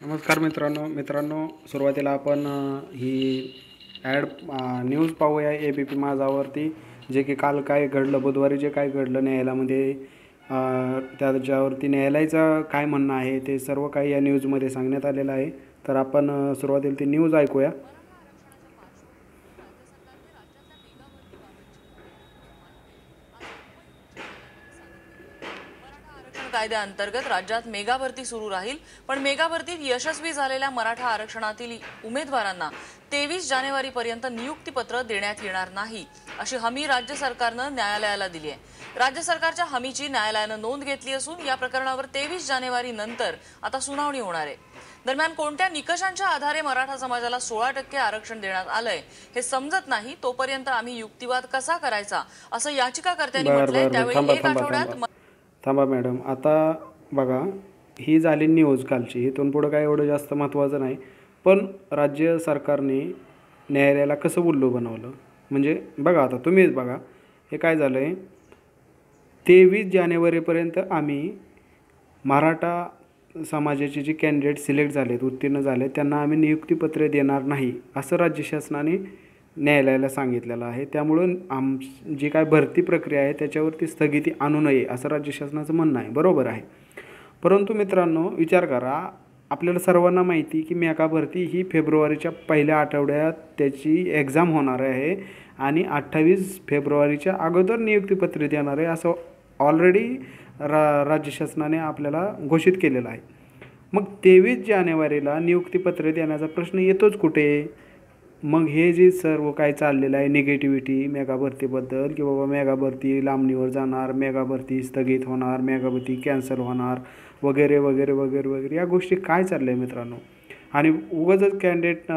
नमस्कार मित्रांनो सुरुवातीला आपण ही ॲड न्यूज पाहूया ABP माझावरती, जे की काल काय घडलं, बुधवारी जे काय घडलं न्यायालयामध्ये, त्याच्यावरती न्यायालयाचं काय म्हणणं आहे ते सर्व काही या न्यूजमध्ये सांगण्यात आलेलं आहे. तर आपण सुरुवातीला ती न्यूज ऐकूया. कायद्याअंतर्गत राज्यात मेगा भरती सुरू राहील, पण मेगा भरतीत यशस्वी झालेल्या मराठा आरक्षणातील उमेदवारांना 23 जानेवारीपर्यंत नियुक्तीपत्र देण्यात येणार नाही, अशी हमी राज्य सरकारनं न्यायालयाला दिली आहे. राज्य सरकारच्या हमीची न्यायालयानं नोंद घेतली असून या प्रकरणावर 23 जानेवारी नंतर आता सुनावणी होणार आहे. दरम्यान कोणत्या निकषांच्या आधारे मराठा समाजाला 16% आरक्षण देण्यात आलंय हे समजत नाही, तोपर्यंत आम्ही युक्तिवाद कसा करायचा, असं याचिकाकर्त्यांनी म्हटलंय. त्यावेळी एक आठवड्यात थांबा मॅडम, आता बघा, ही झाली न्यूज कालची, इथून पुढं काय एवढं जास्त महत्त्वाचं नाही. पण राज्य सरकारने न्यायालयाला कसं उल्लू बनवलं, म्हणजे बघा, आता तुम्हीच बघा, हे काय झालं आहे. 23 जानेवारीपर्यंत आम्ही मराठा समाजाचे जे कॅन्डिडेट सिलेक्ट झालेत, उत्तीर्ण झाले, त्यांना आम्ही नियुक्तीपत्र देणार नाही, असं राज्य शासनाने न्यायालयाला सांगितलेलं आहे. त्यामुळं जी काय भरती प्रक्रिया आहे त्याच्यावरती स्थगिती आणू नये, असं राज्य शासनाचं म्हणणं आहे. बरोबर आहे. परंतु मित्रांनो, विचार करा, आपल्याला सर्वांना माहिती की मेगा भरती ही फेब्रुवारीच्या पहिल्या आठवड्यात त्याची एक्झाम होणार आहे आणि 28 फेब्रुवारीच्या अगोदर नियुक्तीपत्र देणार आहे, असं ऑलरेडी राज्य शासनाने आपल्याला घोषित केलेलं आहे. मग 23 जानेवारीला नियुक्तीपत्र देण्याचा प्रश्न येतोच कुठे? मग हे जे सर्व काय चाललेलं आहे निगेटिव्हिटी मेगा भरतीबद्दल, की बाबा मेगा भरती लांबणीवर जाणार, मेगा भरती स्थगित होणार, मेगा भरती कॅन्सल होणार, वगैरे वगैरे वगैरे वगैरे, या गोष्टी काय चालल्या आहे मित्रांनो. आणि उगाचच कॅन्डिडेट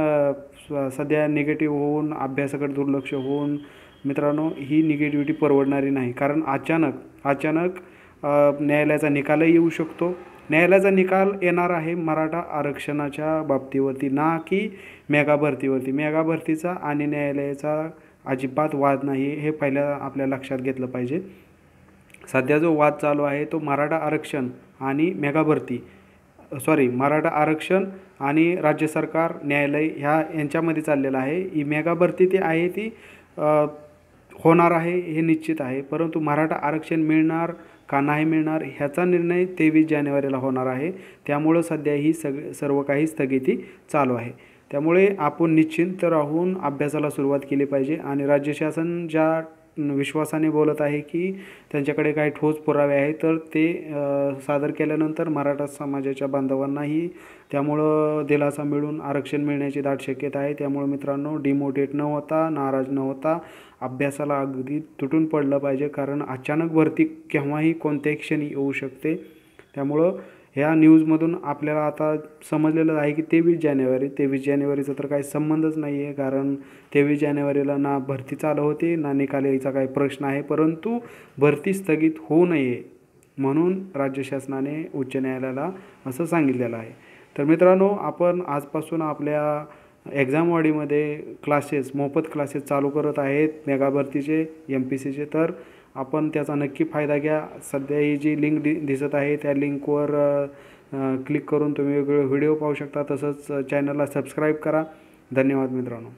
सध्या निगेटिव्ह होऊन, अभ्यासाकडे दुर्लक्ष होऊन, मित्रांनो, ही निगेटिव्हिटी परवडणारी नाही. कारण अचानक न्यायालयाचा निकालही येऊ शकतो. न्यायालयाचा निकाल येणार आहे मराठा आरक्षणाच्या बाबतीवरती, ना की मेगा भरतीवरती. मेगा भरतीचा आणि न्यायालयाचा अजिबात वाद नाही, हे पहिल्या आपल्या लक्षात घेतलं पाहिजे. सध्या जो वाद चालू आहे तो मराठा आरक्षण आणि मेगा भरती, मराठा आरक्षण आणि राज्य सरकार, न्यायालय यांच्यामध्ये चाललेलं आहे. ही मेगा भरती ती आहे ती होणार आहे, हे निश्चित आहे. परंतु मराठा आरक्षण मिळणार का नाही मिळणार ह्याचा निर्णय 23 जानेवारीला होणार आहे. त्यामुळं सध्या ही सर्व काही स्थगिती चालू आहे. त्यामुळे आपण निश्चिंत राहून अभ्यासाला सुरुवात केली पाहिजे. आणि राज्य शासन ज्या विश्वासाने बोलत आहे की त्यांच्याकडे काही ठोस पुरावे आहेत, तर ते सादर केल्यानंतर मराठा समाजाच्या बांधवांनाही त्यामुळं दिलासा मिळून आरक्षण मिळण्याची दाट शक्यता आहे. त्यामुळे मित्रांनो, डिमोटिवेट न होता, नाराज न होता, अभ्यासाला अगदी तुटून पडलं पाहिजे. कारण अचानक भरती केव्हाही कोणत्याही क्षणी येऊ शकते. त्यामुळं ह्या न्यूजमधून आपल्याला आता समजलेलं आहे की 23 जानेवारीचा तर काही संबंधच नाही आहे. कारण 23 जानेवारीला ना भरती चालू होते, ना निकाल यायचा काही प्रश्न आहे. परंतु भरती स्थगित होऊ नये म्हणून राज्य शासनाने उच्च न्यायालयाला असं सांगितलेलं आहे. तर मित्रांनो, आपण आजपासून आपल्या एक्झामवाडीमध्ये मोफत क्लासेस चालू करत आहेत मेगा भरतीचे, MPCचे. तर आपण त्याचा नक्की फायदा घ्या. सध्या ही जी लिंक दिसत आहे त्या लिंकवर क्लिक करून तुम्ही वेगवेगळे व्हिडिओ पाहू शकता. तसंच चॅनलला सबस्क्राईब करा. धन्यवाद मित्रांनो.